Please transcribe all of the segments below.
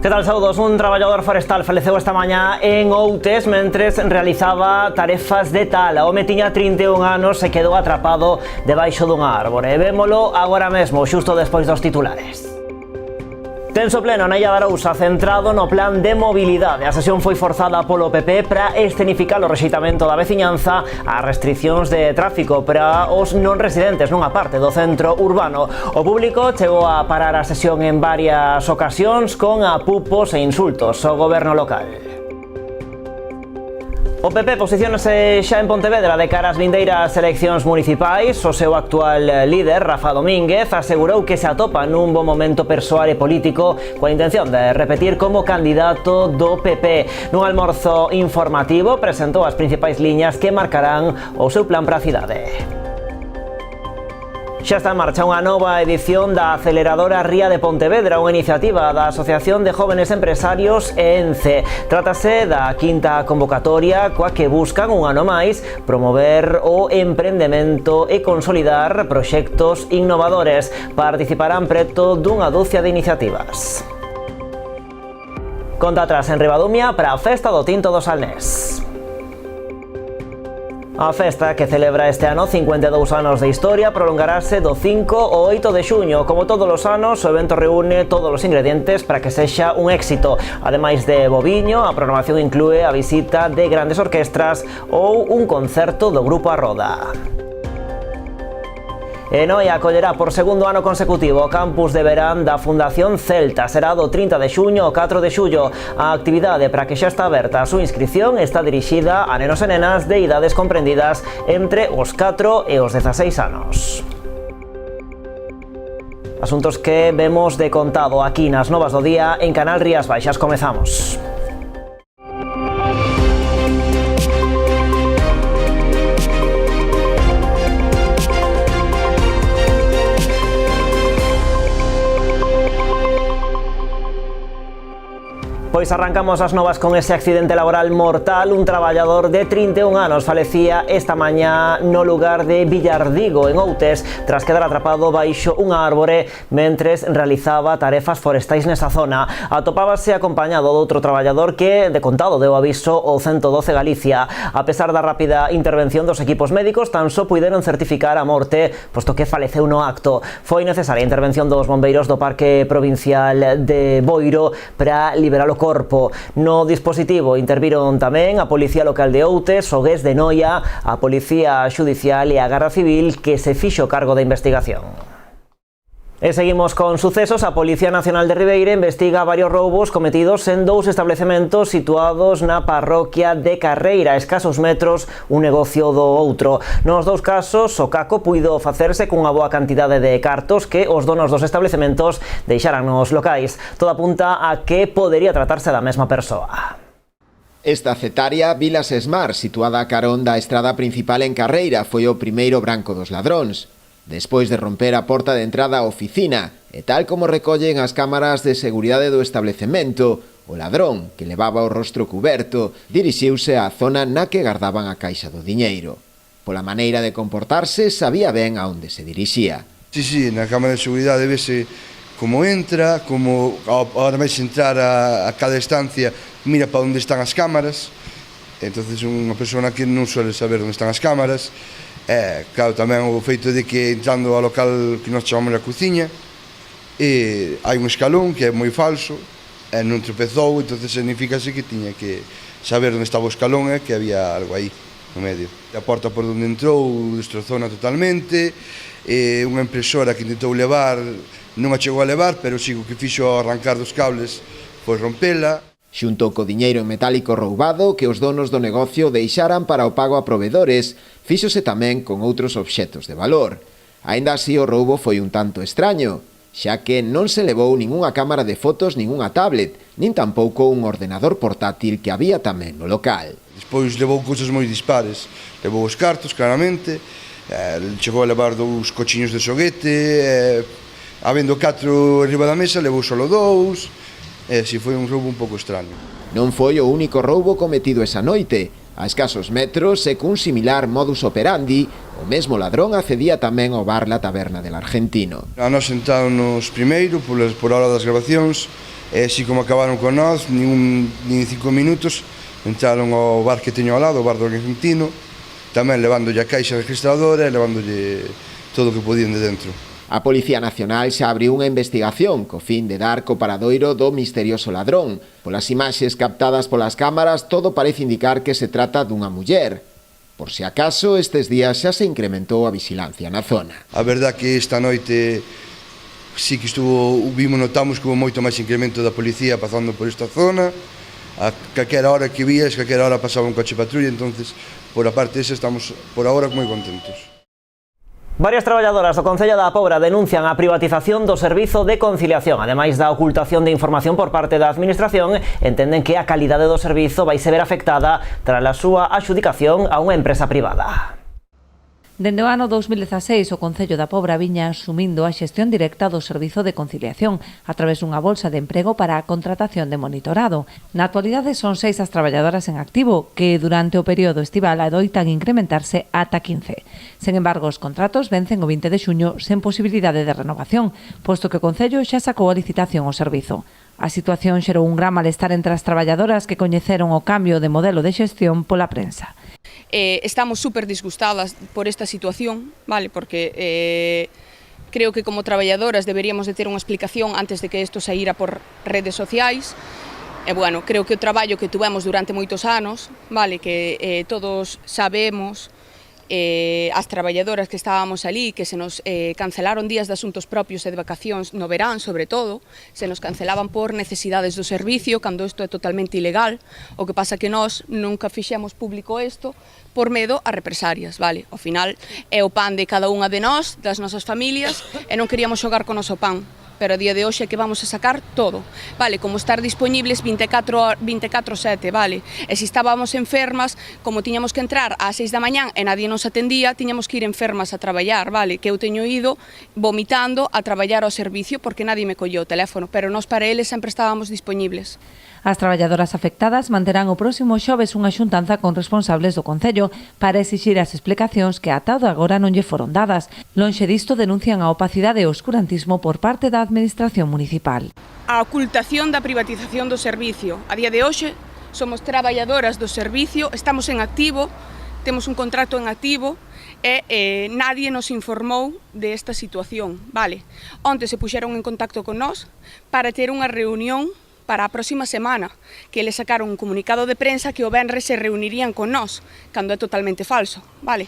Que tal, saúdos? Un traballador forestal faleceu esta mañá en Outes mentres realizaba tarefas de tala. O home tiña 31 anos e quedou atrapado debaixo dunha árbore. Vémolo agora mesmo, xusto despois dos titulares. Tenso pleno na Illa de Arousa, centrado no plan de mobilidade. A sesión foi forzada polo PP para escenificar o rexeitamento da veciñanza ás restriccións de tráfico para os non residentes nunha parte do centro urbano. O público chegou a parar a sesión en varias ocasións con apupos e insultos ao goberno local. O PP posiciónase xa en Pontevedra de cara ás vindeiras eleccións municipais. O seu actual líder, Rafa Domínguez, asegurou que se atopa nun bo momento persoal e político coa intención de repetir como candidato do PP. Nun almorzo informativo presentou as principais liñas que marcarán o seu plan para a cidade. Xa está en marcha unha nova edición da Aceleradora Ría de Pontevedra, unha iniciativa da Asociación de Jóvenes Empresarios ENCE. Trátase da quinta convocatoria coa que buscan un ano máis promover o emprendemento e consolidar proxectos innovadores. Participarán preto dunha dúcia de iniciativas. Conta atrás en Ribadumia para a Festa do Tinto do Salnés. A festa, que celebra este ano 52 anos de historia, prolongarase do 5 ao 8 de xuño. Como todos os anos, o evento reúne todos os ingredientes para que sexa un éxito. Ademais de boviño, a programación inclúe a visita de grandes orquestras ou un concerto do Grupo A Roda. E Noia acollerá por segundo ano consecutivo o campus de verán da Fundación Celta. Será do 30 de xuño ao 4 de xullo. A actividade para que xa está aberta a súa inscripción está dirixida a nenos e nenas de idades comprendidas entre os 4 e os 16 anos. Asuntos que vemos de contado aquí nas Novas do Día en Canal Rías Baixas. Comezamos. Pois arrancamos as novas con ese accidente laboral mortal. Un traballador de 31 anos falecía esta mañá no lugar de Villardigo, en Outes, tras quedar atrapado baixo unha árbore mentres realizaba tarefas forestais nesa zona. Atopábase acompañado de outro traballador que, de contado, deu aviso ao 112 Galicia. A pesar da rápida intervención dos equipos médicos, tan só puideron certificar a morte, posto que faleceu no acto. Foi necesaria a intervención dos bombeiros do Parque Provincial de Boiro para liberar o corpo. No dispositivo interviron tamén a Policía Local de Outes, o GES de Noia, a Policía Xudicial e a Garda Civil, que se fixo cargo da investigación. E seguimos con sucesos. A Policía Nacional de Ribeira investiga varios roubos cometidos en dous establecementos situados na parroquia de Carreira, a escasos metros un negocio do outro. Nos dous casos, o caco puido facerse cunha boa cantidade de cartos que os donos dos establecementos deixaran nos locais. Todo apunta a que podería tratarse da mesma persoa. Esta cetaria, Vilas Esmar, situada a carón da estrada principal en Carreira, foi o primeiro branco dos ladróns. Despois de romper a porta de entrada á oficina, e tal como recollen as cámaras de seguridade do establecemento, o ladrón, que levaba o rostro cuberto, dirixiuse á zona na que gardaban a caixa do diñeiro. Pola maneira de comportarse, sabía ben a onde se dirixía. Sí, na cámara de seguridade vese como entra, como ahora vais entrar a cada estancia, mira para onde están as cámaras. Entonces unha persona que non suele saber onde están as cámaras. Claro, tamén o feito de que entrando ao local que nós chamamos a cociña, hai un escalón que é moi falso, non tropezou, entonces significase que tiña que saber onde estaba o escalón e que había algo aí no medio. A porta por onde entrou destrozona totalmente, unha impresora que intentou levar non a chegou a levar, pero sigo que fixo arrancar dos cables foi rompela. Xunto co diñeiro metálico roubado que os donos do negocio deixaran para o pago a provedores, fíxose tamén con outros obxetos de valor. Aínda así, o roubo foi un tanto extraño, xa que non se levou ningunha cámara de fotos, ningunha tablet, nin tampouco un ordenador portátil que había tamén no local. Despois levou cousas moi dispares, levou os cartos, claramente, chegou a levar dous cochiños de xoguete, habendo 4 arriba da mesa, levou solo 2, si foi un roubo un pouco extraño. Non foi o único roubo cometido esa noite. A escasos metros e cun similar modus operandi, o mesmo ladrón accedía tamén ao bar La Taberna del Argentino. A nos sentámonos primeiro, por hora das grabacións, E así como acabaron con nós, nin 5 minutos, entraron ao bar que teño ao lado, o bar do Argentino, tamén levándolle a caixa registradora e levándolle todo o que podían de dentro. A Policía Nacional xa abriu unha investigación co fin de dar co paradoiro do misterioso ladrón. Polas imaxes captadas polas cámaras, todo parece indicar que se trata dunha muller. Por si acaso, estes días xa se incrementou a vigilancia na zona. A verdad que esta noite sí que notamos que hubo moito máis incremento da policía pasando por esta zona. A calquera hora que vías, calquera hora pasaba un coche patrulla, entonces, por a parte esa, estamos por agora moi contentos. Varias traballadoras do Concello da Pobra denuncian a privatización do servizo de conciliación. Ademais da ocultación de información por parte da Administración, entenden que a calidade do servizo vai se ver afectada tras a súa adxudicación a unha empresa privada. Dende o ano 2016, o Concello da Pobra viña asumindo a xestión directa do servizo de conciliación a través dunha bolsa de emprego para a contratación de monitorado. Na actualidade son 6 as traballadoras en activo, que durante o período estival adoitan incrementarse ata 15. Sen embargo, os contratos vencen o 20 de xuño sen posibilidade de renovación, posto que o Concello xa sacou a licitación ao servizo. A situación xerou un gran malestar entre as traballadoras que coñeceron o cambio de modelo de xestión pola prensa. Estamos súper disgustadas por esta situación, vale, porque creo que como traballadoras deberíamos de ter unha explicación antes de que isto saíra por redes sociais. E bueno, creo que o traballo que tuvemos durante moitos anos, vale, que todos sabemos, as traballadoras que estábamos ali, que se nos cancelaron días de asuntos propios e de vacacións no verán, sobre todo, se nos cancelaban por necesidades do servicio, cando isto é totalmente ilegal. O que pasa que nós nunca fixemos público isto por medo a represalias, vale? Ao final é o pan de cada unha de nós, das nosas familias, e non queríamos xogar con o noso pan. Pero a día de hoxe é que vamos a sacar todo, vale, como estar disponibles 24/7, vale, e se estábamos enfermas, como tiñamos que entrar ás 6 da mañán e nadie nos atendía, tiñamos que ir enfermas a traballar, vale, que eu teño ido vomitando a traballar ao servicio porque nadie me colleu o teléfono, pero nós para eles sempre estábamos disponibles. As traballadoras afectadas manterán o próximo xoves unha xuntanza con responsables do Concello para exixir as explicacións que ata agora non lle foron dadas. Lonxe disto denuncian a opacidade e o oscurantismo por parte da Administración municipal. A ocultación da privatización do servicio. A día de hoxe somos traballadoras do servicio, estamos en activo, temos un contrato en activo e nadie nos informou de esta situación, vale. Onte se puxeron en contacto con nós para ter unha reunión para a próxima semana, que eles sacaron un comunicado de prensa que o venres se reunirían con nós, cando é totalmente falso, vale?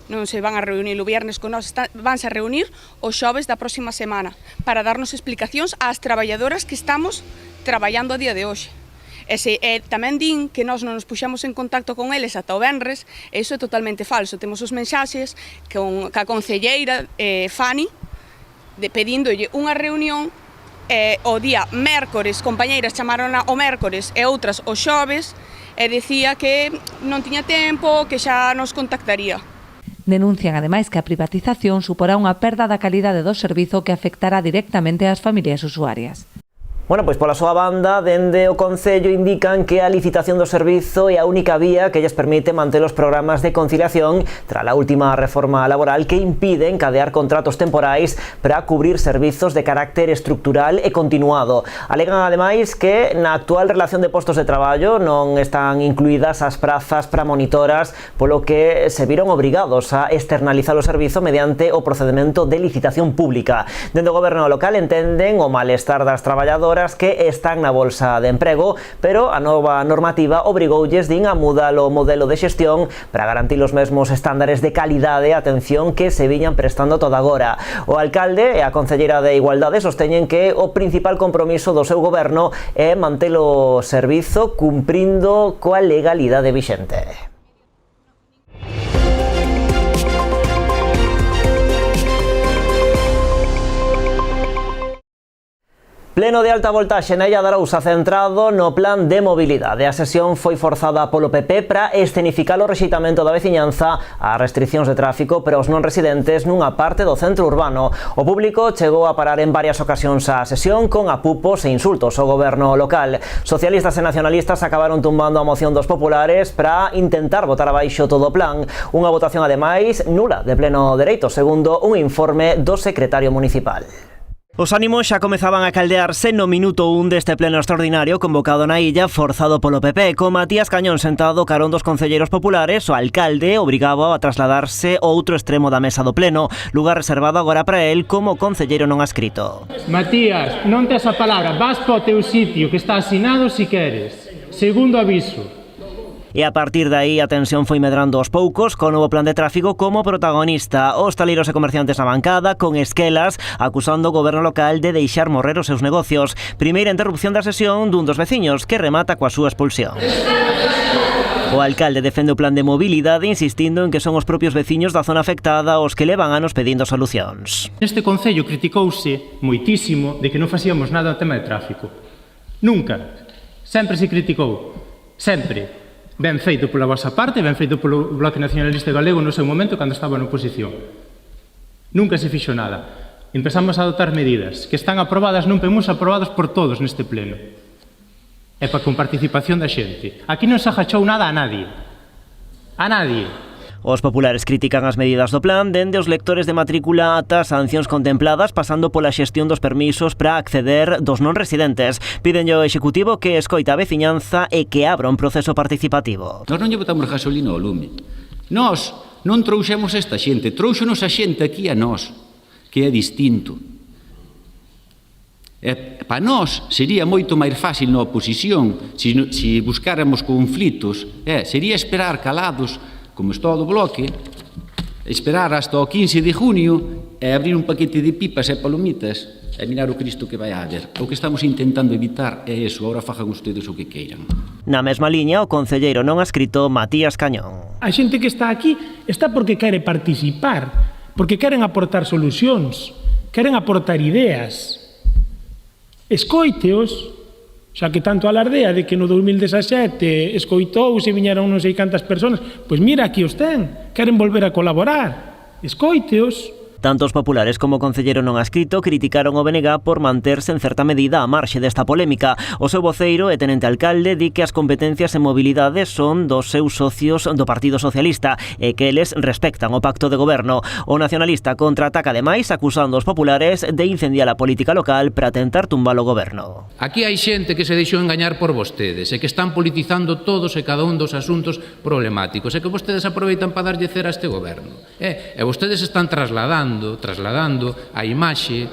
Non se van a reunir o viernes con nós, vanse a reunir o xoves da próxima semana para darnos explicacións ás traballadoras que estamos traballando a día de hoxe. E tamén din que nós non nos puxamos en contacto con eles ata o venres, e iso é totalmente falso. Temos os mensaxes ca concelleira Fanny pedíndolle unha reunión. O día mércores, compañeiras chamaron o mércores e outras o xoves e dicía que non tiña tempo, que xa nos contactaría. Denuncian ademais que a privatización suporá unha perda da calidade do servizo que afectará directamente ás familias usuarias. Bueno, pois pola súa banda, dende o Concello indican que a licitación do servizo é a única vía que lles permite manter os programas de conciliación tras a última reforma laboral que impide encadear contratos temporais para cubrir servizos de carácter estructural e continuado. Alegan ademais que na actual relación de postos de traballo non están incluídas as prazas para monitoras, polo que se viron obrigados a externalizar o servizo mediante o procedimento de licitación pública. Dende o goberno local entenden o malestar das traballadoras que están na bolsa de emprego, pero a nova normativa obrigoulles din a mudar o modelo de xestión para garantir os mesmos estándares de calidade e atención que se viñan prestando toda agora. O alcalde e a concelleira de Igualdade sosteñen que o principal compromiso do seu goberno é manter o servizo cumprindo coa legalidade vixente. Pleno de alta voltaxe na Illa de Arousa centrado no plan de mobilidade. A sesión foi forzada polo PP para escenificar o rexeitamento da veciñanza ás restriccións de tráfico para os non residentes nunha parte do centro urbano. O público chegou a parar en varias ocasións a sesión con apupos e insultos ao goberno local. Socialistas e nacionalistas acabaron tumbando a moción dos populares para intentar botar abaixo todo o plan. Unha votación ademais nula de pleno dereito, segundo un informe do secretario municipal. Os ánimos xa comezaban a caldearse no minuto 1 deste pleno extraordinario convocado na illa, forzado polo PP. Con Matías Cañón sentado carón dos concelleiros populares, o alcalde obrigaba a trasladarse ao outro extremo da mesa do pleno, lugar reservado agora para el como concelleiro non adscrito. Matías, non tes a palabra, vas para o teu sitio que está asinado si queres. Segundo aviso. E a partir de aí a tensión foi medrando aos poucos, co novo plan de tráfico como protagonista. Os taleiros e comerciantes na bancada, con esquelas, acusando o goberno local de deixar morrer os seus negocios. Primeira interrupción da sesión dun dos veciños, que remata coa súa expulsión. O alcalde defende o plan de mobilidade, insistindo en que son os propios veciños da zona afectada os que levan anos pedindo solucións. Neste concello criticouse moitísimo de que non facíamos nada ao tema de tráfico. Nunca. Sempre se criticou. Sempre. Ben feito pola vosa parte, ben feito polo Bloque Nacionalista Galego no seu momento cando estaba na oposición. Nunca se fixo nada. Empezamos a adoptar medidas que están aprobadas nun PEMUS aprobados por todos neste pleno. É para con participación da xente. Aquí non se agachou nada a nadie. A nadie. Os populares critican as medidas do plan, dende os lectores de matrícula ata sancións contempladas, pasando pola xestión dos permisos para acceder dos non residentes. Piden ao Executivo que escoita a veciñanza e que abra un proceso participativo. Nós non lle botamos gasolina ao lume. Nós non trouxemos esta xente, trouxonos a xente aquí a nós, que é distinto. Para nós sería moito máis fácil na oposición se buscáramos conflitos, sería esperar calados como está o do Bloque, esperar hasta o 15 de junio e abrir un paquete de pipas e palomitas e mirar o Cristo que vai a haber. O que estamos intentando evitar é eso, agora fajan ustedes o que queiran. Na mesma liña, o concelleiro non adscrito Matías Cañón. A xente que está aquí está porque quere participar, porque queren aportar solucións, queren aportar ideas. Escoiteos, xa que tanto alardea de que no 2017 escoitouse e viñeron non sei cantas persoas, pois mira, aquí os ten, queren volver a colaborar, escoiteos. Tanto os populares como o concelleiro non adscrito criticaron o BNG por manterse en certa medida a marxe desta polémica. O seu voceiro e tenente alcalde di que as competencias en mobilidade son dos seus socios do Partido Socialista e que eles respectan o pacto de goberno. O nacionalista contraataca ademais acusando os populares de incendiar a política local para tentar tumbar o goberno. Aquí hai xente que se deixou engañar por vostedes e que están politizando todos e cada un dos asuntos problemáticos e que vostedes aproveitan para darlle cera a este goberno. E vostedes están trasladando a imaxe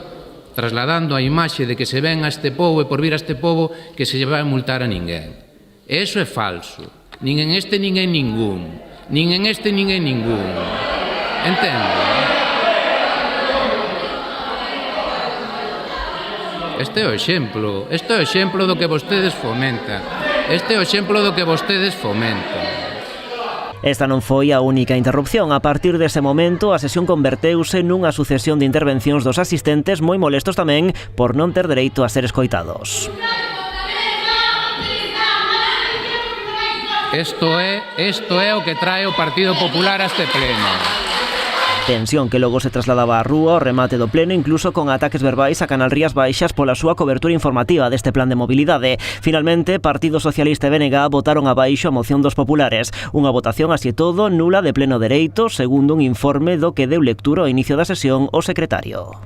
de que se ven a este pobo e por vir a este pobo que se lle vai multar a ninguén. E iso é falso. Nin en este, nin en ningún. Nin en este, nin en ningún. Entende? Este é o exemplo do que vostedes fomentan. Esta non foi a única interrupción. A partir dese momento, a sesión converteuse nunha sucesión de intervencións dos asistentes moi molestos tamén por non ter dereito a ser escoitados. Isto é o que trae o Partido Popular a este pleno. Tensión que logo se trasladaba á rúa ao remate do pleno, incluso con ataques verbais a Canal Rías Baixas pola súa cobertura informativa deste plan de mobilidade. Finalmente, Partido Socialista e BNG votaron abaixo a moción dos populares. Unha votación así todo nula de pleno dereito, segundo un informe do que deu lectura ao inicio da sesión o secretario.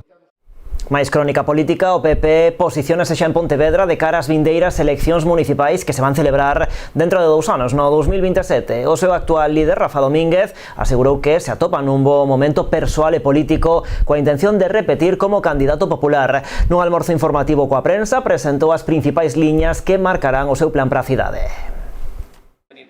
Máis crónica política, o PP posiciónase xa en Pontevedra de cara ás vindeiras eleccións municipais que se van celebrar dentro de 2 anos, no 2027. O seu actual líder, Rafa Domínguez, asegurou que se atopa nun bo momento persoal e político coa intención de repetir como candidato popular. Nun almorzo informativo coa prensa presentou as principais liñas que marcarán o seu plan para a cidade.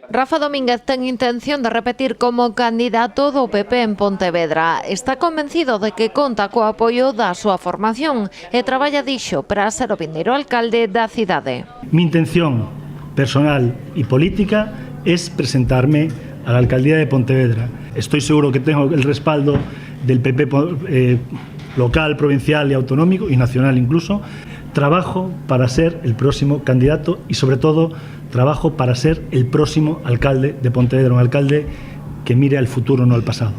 Rafa Domínguez ten intención de repetir como candidato do PP en Pontevedra. Está convencido de que conta co apoio da súa formación e traballa, dixo, para ser o vindeiro alcalde da cidade. Mi intención personal y política es presentarme a la alcaldía de Pontevedra. Estoy seguro que tengo el respaldo del PP local, provincial y autonómico y nacional incluso. Trabajo para ser el próximo candidato y sobre todo trabajo para ser el próximo alcalde de Pontevedra, un alcalde que mire al futuro, no al pasado.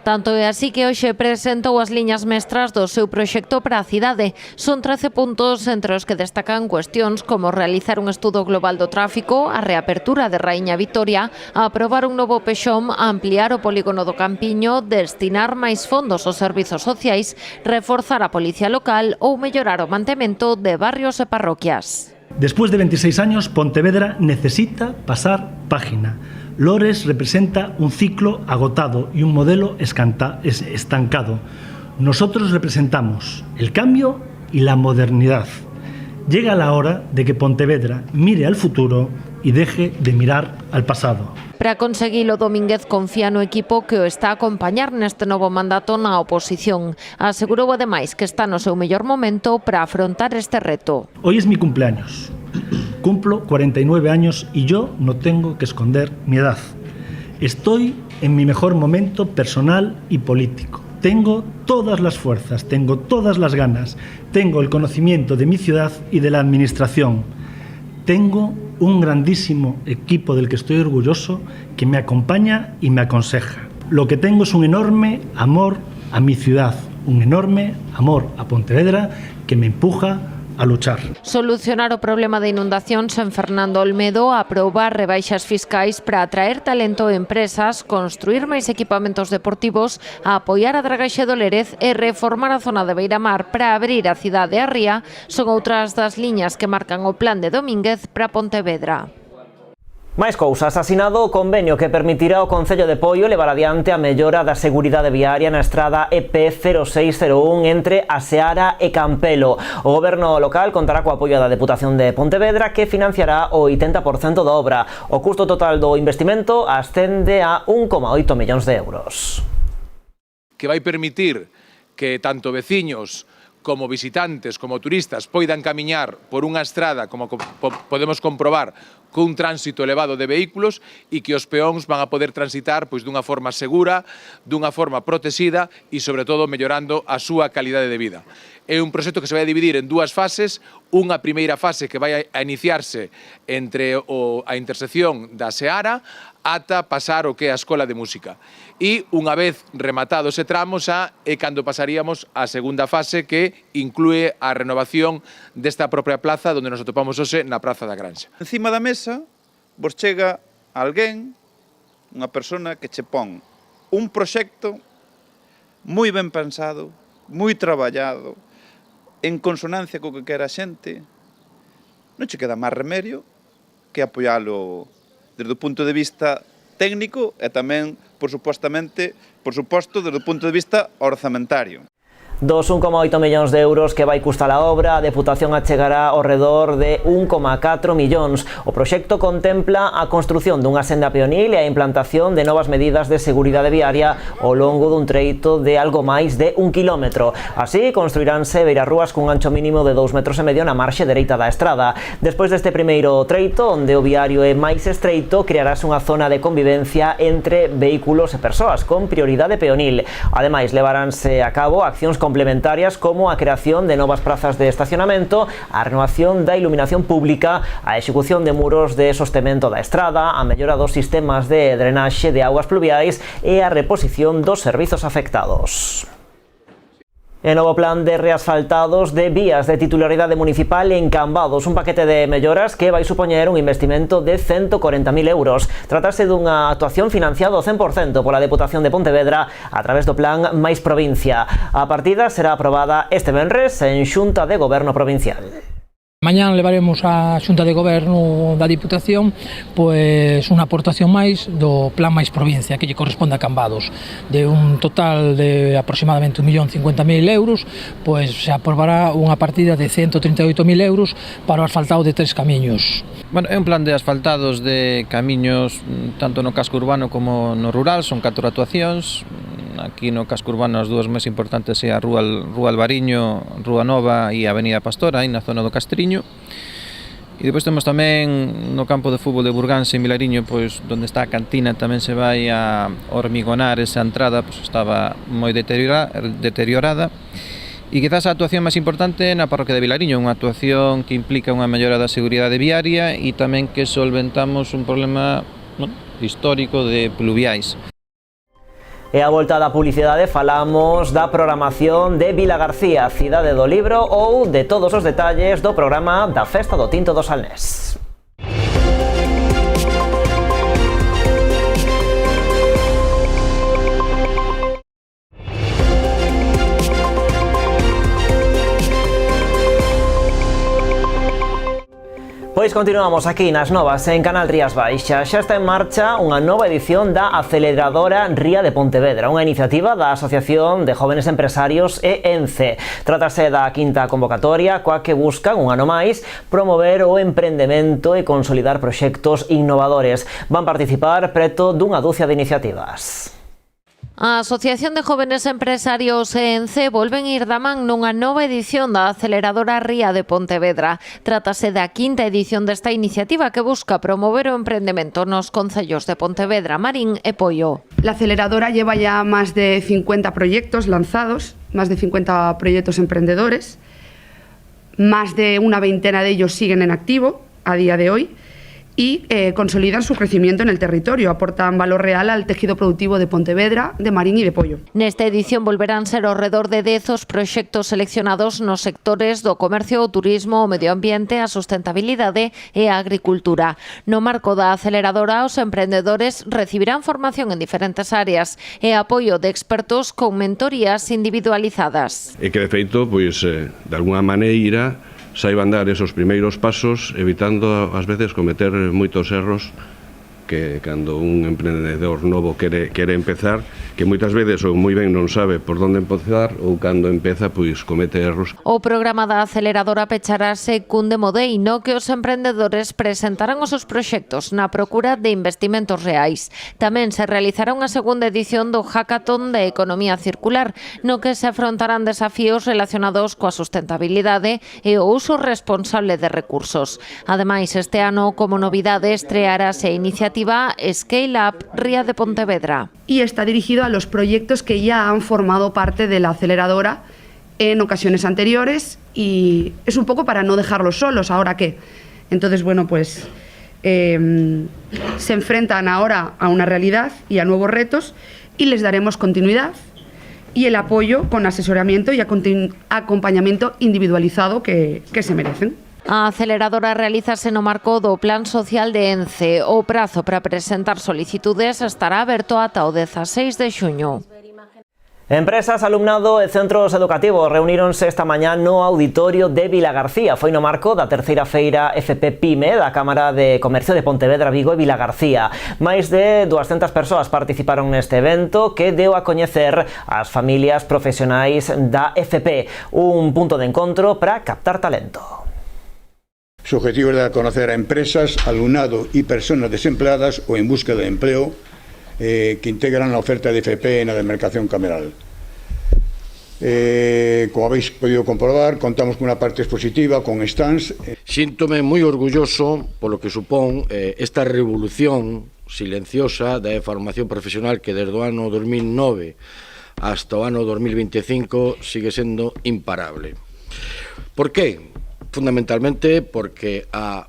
Tanto é así que hoxe presentou as liñas mestras do seu proxecto para a cidade. Son 13 puntos entre os que destacan cuestións como realizar un estudo global do tráfico, a reapertura de Raíña Vitoria, aprobar un novo pexón, ampliar o polígono do Campiño, destinar máis fondos aos servizos sociais, reforzar a policía local ou mellorar o mantemento de barrios e parroquias. Después de 26 años, Pontevedra necesita pasar página. Lores representa un ciclo agotado y un modelo estancado. Nosotros representamos el cambio y la modernidad. Llega la hora de que Pontevedra mire al futuro y deje de mirar al pasado. Para conseguilo, Domínguez confía no equipo que o está a acompañar neste novo mandato na oposición. Asegurou ademais que está no seu mellor momento para afrontar este reto. Hoy es mi cumpleaños. Cumplo 49 años y yo no tengo que esconder mi edad. Estoy en mi mejor momento personal y político. Tengo todas las fuerzas, tengo todas las ganas, tengo el conocimiento de mi ciudad y de la administración. Tengo un grandísimo equipo del que estoy orgulloso que me acompaña y me aconseja. Lo que tengo es un enorme amor a mi ciudad, un enorme amor a Pontevedra que me empuja a luchar. Solucionar o problema de inundacións en Fernando Olmedo, aprobar rebaixas fiscais para atraer talento e empresas, construir máis equipamentos deportivos, apoiar a dragaxe do Lérez e reformar a zona de Beiramar para abrir a cidade a ría son outras das liñas que marcan o plan de Domínguez para Pontevedra. Máis cousas, asinado o convenio que permitirá ao Concello de Poio levar adiante a mellora da seguridade viaria na estrada EP 0601 entre a Seara e Campelo. O goberno local contará co apoio da Deputación de Pontevedra que financiará o 80% da obra. O custo total do investimento ascende a 1,8 millóns de euros. Que vai permitir que tanto veciños como visitantes, como turistas, poidan camiñar por unha estrada, como podemos comprobar, cun tránsito elevado de vehículos e que os peóns van a poder transitar pois dunha forma segura, dunha forma protexida e, sobre todo, mellorando a súa calidade de vida. É un proxecto que se vai a dividir en dúas fases, unha primeira fase que vai a iniciarse entre a intersección da Seara ata pasar o que é a Escola de Música. E, unha vez rematado ese tramo, xa é cando pasaríamos á segunda fase que inclúe a renovación desta propia plaza onde nos atopamos hoxe na Praza da Granxa. Encima da mesa vos chega alguén, unha persona que che pon un proxecto moi ben pensado, moi traballado, en consonancia co que quera a xente, non che queda máis remedio que apoialo desde o punto de vista técnico e tamén, por suposto, desde o punto de vista orzamentario. Dos 1,8 millóns de euros que vai custar a obra, a Deputación achegará ao redor de 1,4 millóns. O proxecto contempla a construción dunha senda peonil e a implantación de novas medidas de seguridade viaria ao longo dun treito de algo máis de 1 kilómetro. Así, construiránse beirarrúas cun ancho mínimo de 2,5 metros na marxe dereita da estrada. Despois deste primeiro treito, onde o viario é máis estreito, crearase unha zona de convivencia entre vehículos e persoas con prioridade peonil. Ademais, levaránse a cabo accións complementarias como a creación de novas prazas de estacionamento, a renovación da iluminación pública, a execución de muros de sostemento da estrada, a mellora dos sistemas de drenaxe de augas pluviais e a reposición dos servizos afectados. E novo plan de reasfaltados de vías de titularidade municipal en Cambados, un paquete de melloras que vai supoñer un investimento de 140.000 euros. Tratase dunha actuación financiado 100% pola Deputación de Pontevedra a través do plan Mais Provincia. A partida será aprobada este venres en Xunta de Goberno Provincial. Mañán levaremos á Xunta de Goberno da Diputación pois unha aportación máis do Plan Mais Provincia que lle corresponde a Cambados. De un total de aproximadamente 1.050.000 euros, pois se aprobará unha partida de 138.000 euros para o asfaltado de 3 camiños. Bueno, é un plan de asfaltados de camiños tanto no casco urbano como no rural, son 4 actuacións. Aquí no casco urbano as dúas máis importantes é a Rúa Albariño, Rúa Nova e a Avenida Pastora, aí na zona do Castriño. E depois temos tamén no campo de fútbol de Burganse, en Milariño, pois onde está a cantina tamén se vai a hormigonar esa entrada, pois estaba moi deteriorada. E quizás a actuación máis importante na parroquia de Vilariño, unha actuación que implica unha mellora da seguridade viaria e tamén que solventamos un problema histórico de pluviais. E a volta da publicidade falamos da programación de Vilagarcía, Cidade do Libro ou de todos os detalles do programa da Festa do Tinto do Salnés. Pois continuamos aquí nas Novas en Canal Rías Baixas. Xa está en marcha unha nova edición da Aceleradora Ría de Pontevedra, unha iniciativa da Asociación de Jóvenes Empresarios e ENCE. Trátase da quinta convocatoria coa que buscan un ano máis promover o emprendemento e consolidar proxectos innovadores. Van participar preto dunha dúcia de iniciativas. A Asociación de Jóvenes Empresarios e ENCE volven ir da man nunha nova edición da Aceleradora Ría de Pontevedra. Trátase da quinta edición desta iniciativa que busca promover o emprendemento nos concellos de Pontevedra, Marín e Poio. La aceleradora lleva ya más de 50 proyectos lanzados, más de 50 proyectos emprendedores. Más de una veintena de ellos siguen en activo a día de hoy y consolidan su crecimiento en el territorio, aportan valor real al tejido productivo de Pontevedra, de Marín y de Poio. Nesta edición volverán ser ao redor de 10 os proxectos seleccionados nos sectores do comercio, o turismo, o medio ambiente, a sustentabilidade e a agricultura. No marco da aceleradora, os emprendedores recibirán formación en diferentes áreas e apoio de expertos con mentorías individualizadas. E que, de feito, pois, de alguna maneira, saiban dar esos primeiros pasos, evitando ás veces cometer moitos erros que cando un emprendedor novo quere empezar, que moitas veces ou moi ben non sabe por onde empezar ou cando empeza pois comete erros. O programa da aceleradora pecharase cun demo day no que os emprendedores presentarán os seus proxectos na procura de investimentos reais. Tamén se realizará unha segunda edición do Hackathon de Economía Circular, no que se afrontarán desafíos relacionados coa sustentabilidade e o uso responsable de recursos. Ademais, este ano, como novidade, estrearase a iniciativa Scale Up Ría de Pontevedra. Y está dirigido a los proyectos que ya han formado parte de la aceleradora en ocasiones anteriores y es un poco para no dejarlos solos, ¿ahora qué? Entonces, bueno, pues se enfrentan ahora a una realidad y a nuevos retos y les daremos continuidad y el apoyo con asesoramiento y acompañamiento individualizado que se merecen. A aceleradora realízase no marco do Plan Social de ENCE. O prazo para presentar solicitudes estará aberto ata o 16 de xuño. Empresas, alumnado e centros educativos reuníronse esta mañá no auditorio de Vilagarcía. Foi no marco da terceira feira FP PYME da Cámara de Comercio de Pontevedra, Vigo e Vilagarcía. Máis de 200 persoas participaron neste evento que deu a coñecer as familias profesionais da FP, un punto de encontro para captar talento. Su objetivo es dar a conocer a empresas, alumnado y personas desempleadas o en búsqueda de empleo que integran la oferta de FP en la demarcación cameral. Como habéis podido comprobar, contamos con una parte expositiva, con stands. Síntome moi orgulloso polo que supón esta revolución silenciosa da formación profesional que desde o ano 2009 hasta o ano 2025 sigue sendo imparable. Por qué? Fundamentalmente porque a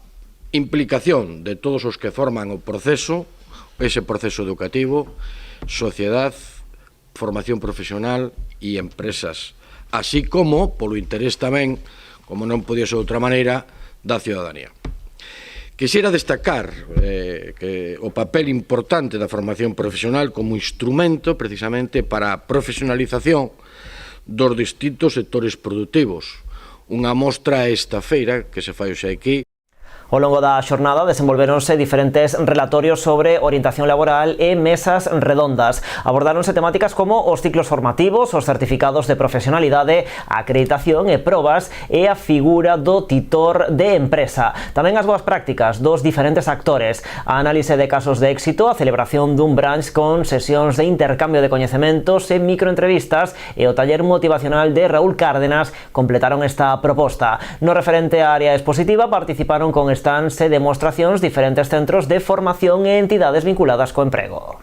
implicación de todos os que forman o proceso, ese proceso educativo, sociedade, formación profesional e empresas, así como polo interés tamén, como non podía ser de outra maneira, da ciudadanía. Quixera destacar que o papel importante da formación profesional como instrumento precisamente para a profesionalización dos distintos sectores produtivos. Unha mostra esta feira que se fai hoxe aquí. Ao longo da xornada desenvolveronse diferentes relatorios sobre orientación laboral e mesas redondas. Abordáronse temáticas como os ciclos formativos, os certificados de profesionalidade, a acreditación e probas e a figura do titor de empresa. Tamén as boas prácticas dos diferentes actores, a análise de casos de éxito, a celebración dun brunch con sesións de intercambio de coñecementos e microentrevistas e o taller motivacional de Raúl Cárdenas completaron esta proposta. No referente á área expositiva participaron con stands e demostracións diferentes centros de formación e entidades vinculadas co emprego.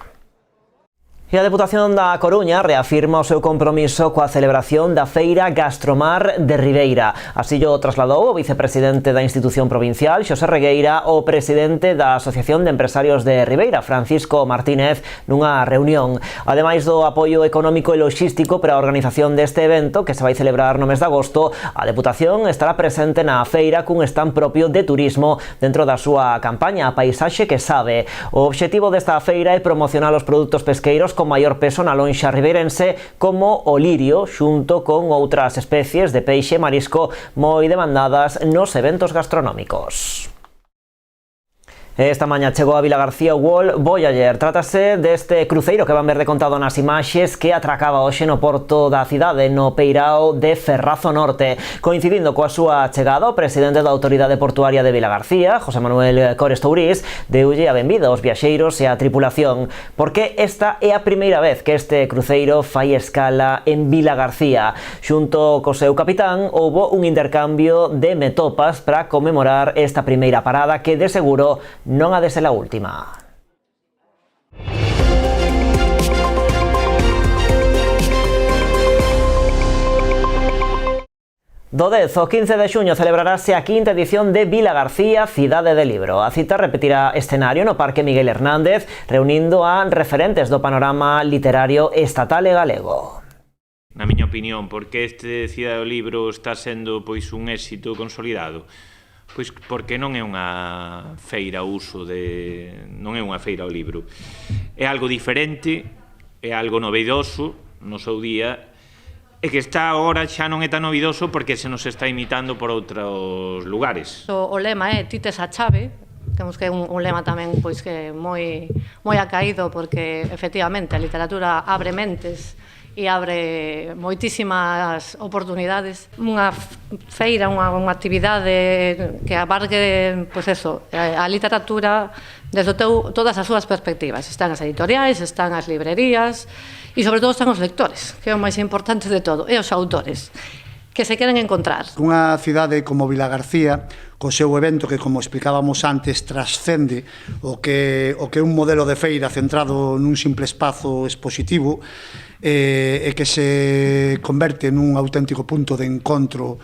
E a Deputación da Coruña reafirma o seu compromiso coa celebración da Feira Gastromar de Ribeira. Así o trasladou o vicepresidente da institución provincial, Xosé Regueira, o presidente da Asociación de Empresarios de Ribeira, Francisco Martínez, nunha reunión. Ademais do apoio económico e logístico para a organización deste evento, que se vai celebrar no mes de agosto, a Deputación estará presente na feira cun stand propio de turismo dentro da súa campaña A Paisaxe que Sabe. O obxectivo desta feira é promocionar os produtos pesqueiros con maior peso na lonxa ribeirense, como o lirio, xunto con outras especies de peixe e marisco moi demandadas nos eventos gastronómicos. Esta mañá chegou a Vilagarcía o World Voyager. Trátase deste cruceiro que van ver decontado nas imaxes que atracaba hoxe no porto da cidade, no peirao de Ferrazo Norte. Coincidindo coa súa chegada, o presidente da Autoridade Portuaria de Vilagarcía, José Manuel Cores Tourís, deulle a benvida aos viaxeiros e á tripulación, porque esta é a primeira vez que este cruceiro fai escala en Vilagarcía. Xunto co seu capitán, houbo un intercambio de metopas para conmemorar esta primeira parada que de seguro non ha de ser a última. Do 10 ao 15 de xuño celebrarase a quinta edición de Vilagarcía Cidade de Libro. A cita repetirá escenario no Parque Miguel Hernández, reunindo a referentes do panorama literario estatal e galego. Na miña opinión, porque este Cidade do Libro está sendo pois un éxito consolidado? Pois porque non é unha feira non é unha feira ao libro. É algo diferente, é algo novedoso no seu día, e que está agora xa non é tan novedoso porque se nos está imitando por outros lugares. O lema é "Ti tes a chave", temos que é un lema tamén pois que moi acaído, porque efectivamente a literatura abre mentes e abre moitísimas oportunidades. Unha feira, unha actividade que abarque, pois eso, a literatura desde todas as súas perspectivas. Están as editoriais, están as librerías e, sobre todo, están os lectores, que é o máis importante de todo, e os autores, que se queren encontrar. Unha cidade como Vilagarcía, co seu evento que, como explicábamos antes, trascende o que é un modelo de feira centrado nun simple espazo expositivo, e que se converte nun auténtico punto de encontro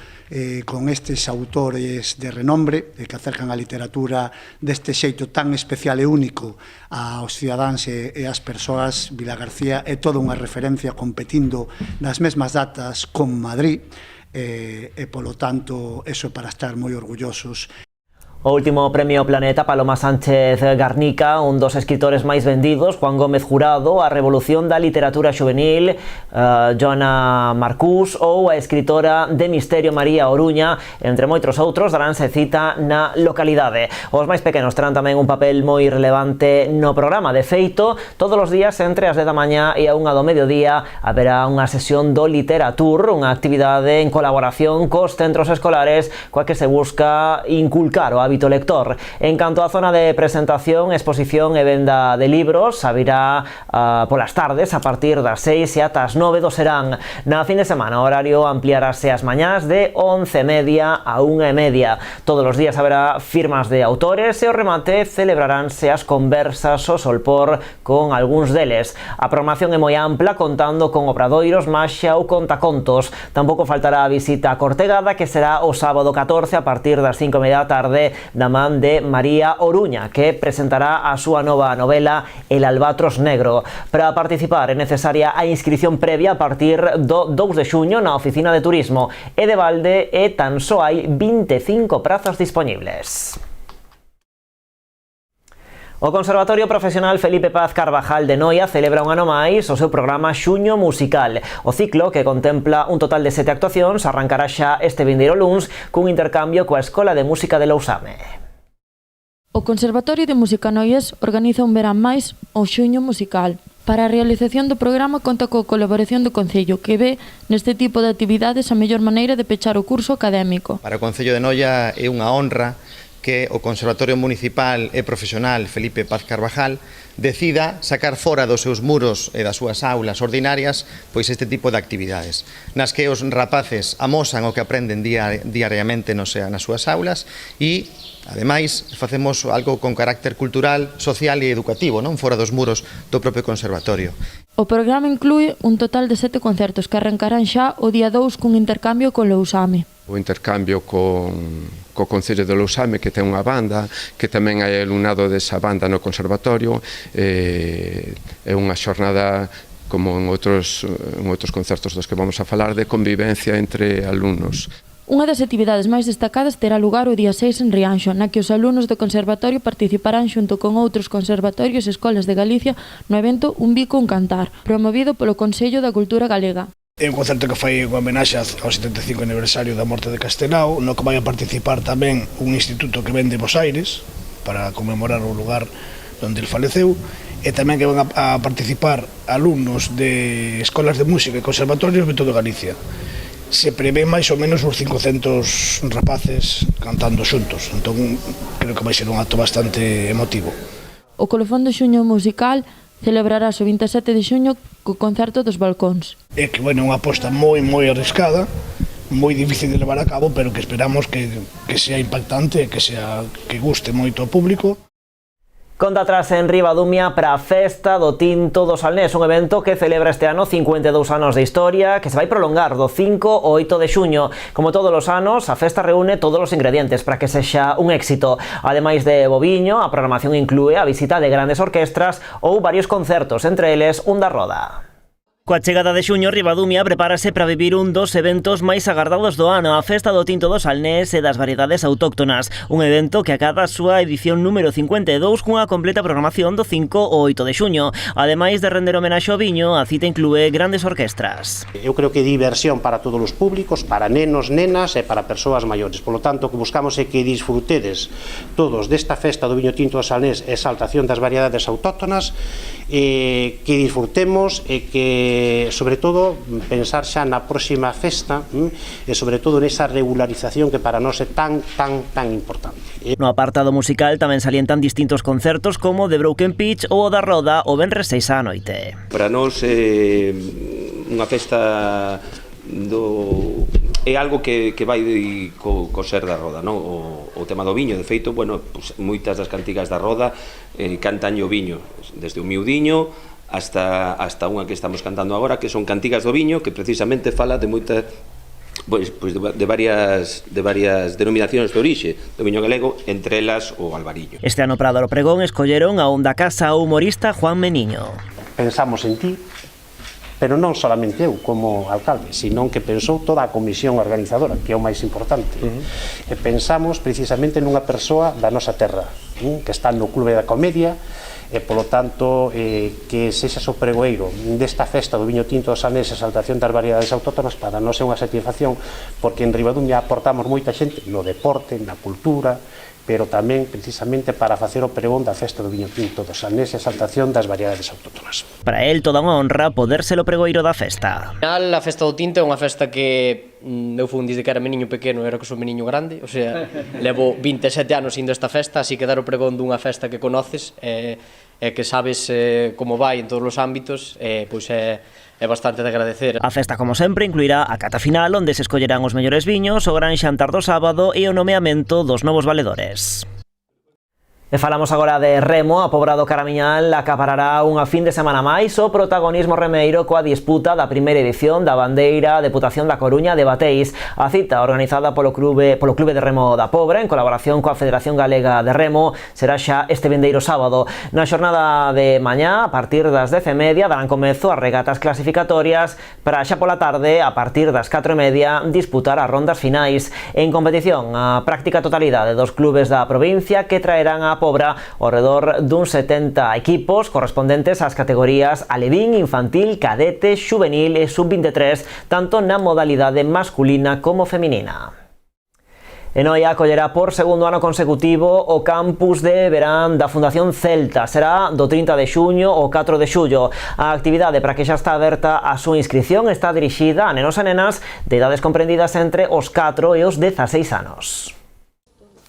con estes autores de renombre que acercan a literatura deste xeito tan especial e único aos cidadáns e ás persoas. Vilagarcía é toda unha referencia competindo nas mesmas datas con Madrid e, polo tanto, eso para estar moi orgullosos. O último premio Planeta, Paloma Sánchez Garnica, un dos escritores máis vendidos, Juan Gómez Jurado, a revolución da literatura juvenil, Joana Marcús, ou a escritora de misterio María Oruña, entre moitos outros, daránse cita na localidade. Os máis pequenos terán tamén un papel moi relevante no programa. De feito, todos os días entre as 10 da mañá e a 1 do mediodía haberá unha sesión do Literatur, unha actividade en colaboración cos centros escolares coa que se busca inculcar o hábito lector. En canto á zona de presentación, exposición e venda de libros, abrirá polas tardes a partir das 6 e ata as 9 do serán. Na fin de semana o horario ampliarase as mañás de 11:30 a 1:30. Todos os días haberá firmas de autores e ao remate celebraránse as conversas ao solpor con algúns deles. A programación é moi ampla, contando con obradoiros, maxia ou contacontos. Tampouco faltará a visita a Cortegada, que será o sábado 14 a partir das 5:30 da tarde, da man de María Oruña, que presentará a súa nova novela El Albatros Negro. Para participar é necesaria a inscrición previa a partir do 2 de xuño na Oficina de Turismo, e de balde tan só hai 25 prazas disponibles. O Conservatorio Profesional Felipe Paz Carvajal de Noia celebra un ano máis o seu programa Xuño Musical. O ciclo, que contempla un total de 7 actuacións, arrancará xa este vindeiro luns cun intercambio coa Escola de Música de Lousame. O Conservatorio de Música Noies organiza un verán máis o Xuño Musical. Para a realización do programa conta coa colaboración do Concello, que ve neste tipo de actividades a mellor maneira de pechar o curso académico. Para o Concello de Noia é unha honra que o Conservatorio Municipal e Profesional Felipe Paz Carvajal decida sacar fora dos seus muros e das súas aulas ordinarias pois este tipo de actividades, nas que os rapaces amosan o que aprenden diariamente nas súas aulas e, ademais, facemos algo con carácter cultural, social e educativo, non fora dos muros do propio conservatorio. O programa inclúe un total de 7 concertos que arrancarán xa o día 2 cun intercambio con Lousame. O intercambio co Concello de Lousame, que ten unha banda, que tamén hai alumnado desa banda no conservatorio, é unha xornada como en outros concertos dos que vamos a falar, de convivencia entre alumnos. Unha das actividades máis destacadas terá lugar o día 6 en Rianxo, na que os alumnos do conservatorio participarán xunto con outros conservatorios e escolas de Galicia no evento Un Bico un Cantar, promovido polo Consello da Cultura Galega. É un concerto que fai unha homenaxe ao 75 aniversario da morte de Castelao, no que vai a participar tamén un instituto que ven de Bos Aires para conmemorar o lugar onde el faleceu, e tamén que van a participar alumnos de escolas de música e conservatorios de toda Galicia. Se prevé máis ou menos uns 500 rapaces cantando xuntos, entón creo que vai ser un acto bastante emotivo. O Colofón do Xuño Musical celebrarás o 27 de xuño co concerto dos Balcóns. É que, bueno, unha aposta moi arriscada, moi difícil de levar a cabo, pero que esperamos que sea impactante e que guste moito ao público. Conta atrás en Ribadumia para a Festa do Tinto do Salnés, un evento que celebra este ano 52 anos de historia, que se vai prolongar do 5 ao 8 de xuño. Como todos os anos, a festa reúne todos os ingredientes para que sexa un éxito. Ademais de boviño, a programación inclúe a visita de grandes orquestras ou varios concertos, entre eles un da Roda. Coa chegada de xuño, Ribadumia prepárase para vivir un dos eventos máis agardados do ano, a Festa do Tinto do Salnés e das variedades autóctonas. Un evento que acada a súa edición número 52 cunha completa programación do 5 ao 8 de xuño. Ademais de render homenaxe ao viño, a cita inclúe grandes orquestras. Eu creo que é diversión para todos os públicos, para nenos, nenas e para persoas maiores. Por lo tanto, o que buscamos é que disfrutedes todos desta Festa do Viño Tinto do Salnés e exaltación das variedades autóctonas, que disfrutemos e que sobre todo pensar xa na próxima festa e sobre todo nesa regularización que para nós é tan importante. No apartado musical tamén salientan distintos concertos como The Broken Pitch ou o da Roda o venres 6 á noite. Para nós é unha festa é algo que vai co ser da Roda, non? O tema do viño, de feito, bueno, pues, moitas das cantigas da Roda cantan o viño, desde o miudiño hasta unha que estamos cantando agora, que son cantigas do viño, que precisamente fala de moitas de varias denominacións de orixe do viño galego, entre elas o albariño. Este ano para Dar o Pregón escolleron a un da casa o humorista Juan Meniño. Pensamos en ti, pero non solamente eu como alcalde, senón que pensou toda a comisión organizadora, que é o máis importante. E pensamos precisamente nunha persoa da nosa terra, que está no Clube da Comedia, e polo tanto que sexa o pregoeiro desta festa do Viño Tinto do Salnés e exaltación das variedades autóctonas para nós é unha satisfacción, porque en Ribadumia aportamos moita xente no deporte, na cultura, pero tamén precisamente para facer o pregón da festa do Viño Tinto do Salnés e exaltación das variedades autóctonas. Para el toda unha honra poder ser o pregoeiro da festa. A festa do Tinto é unha festa que eu fui desde que era meniño pequeno e era que sou meniño grande, o sea, levo 27 anos indo a esta festa, así que dar o pregón dunha festa que conoces e que sabes como vai en todos os ámbitos, pois é bastante de agradecer. A festa, como sempre, incluirá a cata final, onde se escollerán os mellores viños, o gran xantar do sábado e o nomeamento dos novos valedores. E falamos agora de remo. A Pobra do Caramiñal acaparará unha fin de semana máis o protagonismo remeiro coa disputa da primeira edición da Bandeira Deputación da Coruña de Bateis. A cita organizada polo Clube de Remo da Pobra en colaboración coa Federación Galega de Remo será xa este vindeiro sábado. Na xornada de mañá, a partir das 10:30, darán comezo as regatas clasificatorias para xa pola tarde, a partir das 4:30, disputar as rondas finais. En competición, a práctica totalidade dos clubes da provincia que traerán a Pobra ao redor duns 70 equipos correspondentes ás categorías alevín, infantil, cadete, xuvenil e sub-23, tanto na modalidade masculina como feminina. E Noia acollerá por segundo ano consecutivo o campus de verán da Fundación Celta. Será do 30 de xuño ao 4 de xullo. A actividade para que xa está aberta a súa inscripción está dirixida a nenos e nenas de idades comprendidas entre os 4 e os 16 anos.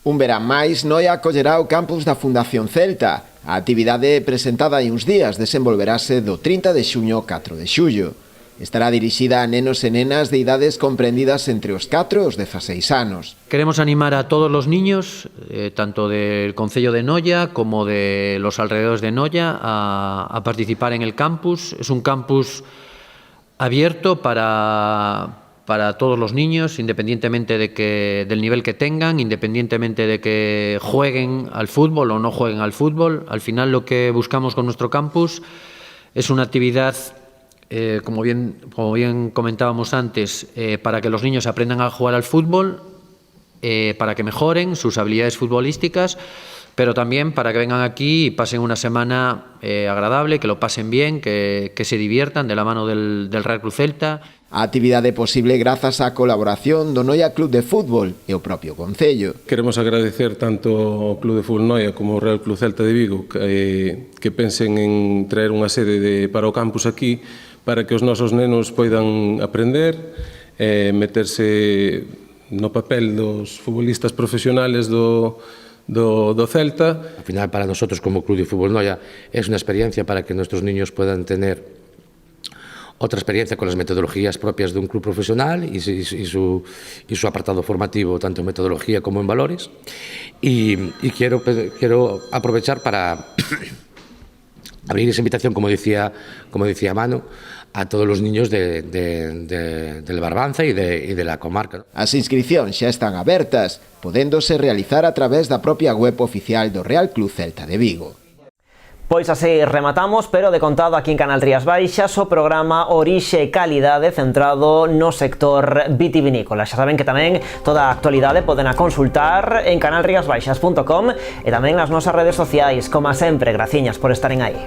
Un verán máis, Noia acollerá o campus da Fundación Celta. A actividade presentada hai uns días desenvolverase do 30 de xuño ao 4 de xullo. Estará dirixida a nenos e nenas de idades comprendidas entre os 4 e os 16 anos. Queremos animar a todos los niños, tanto del concello de Noia como de los alrededores de Noia, a participar en el campus. Es un campus abierto para todos los niños, independientemente del nivel que tengan, independientemente de que jueguen al fútbol o no jueguen al fútbol. Al final lo que buscamos con nuestro campus es una actividad, como bien comentábamos antes, para que los niños aprendan a jugar al fútbol, para que mejoren sus habilidades futbolísticas, pero también para que vengan aquí y pasen una semana agradable, que lo pasen bien, que se diviertan de la mano del Real Club Celta. A actividade é posible grazas á colaboración do Noia Club de Fútbol e o propio Concello. Queremos agradecer tanto ao Club de Fútbol Noia como ao Real Club Celta de Vigo que pensen en traer unha sede para o campus aquí para que os nosos nenos poidan aprender, meterse no papel dos futbolistas profesionales do Celta. Al final, para nosotros como Club de Fútbol Noia es una experiencia para que nuestros niños puedan tener otra experiencia con las metodologías propias de un club profesional y su apartado formativo, tanto en metodología como en valores. Y quiero aprovechar para abrir esa invitación, como decía Manu, a todos los niños del Barbanza y de la comarca. As inscripcións xa están abertas, podéndose realizar a través da propia web oficial do Real Club Celta de Vigo. Pois así rematamos, pero de contado aquí en Canal Rías Baixas, o programa Orixe e Calidade centrado no sector vitivinícola. Xa saben que tamén toda a actualidade poden a consultar en canalriasbaixas.com e tamén nas nosas redes sociais. Como sempre, graciñas por estaren aí.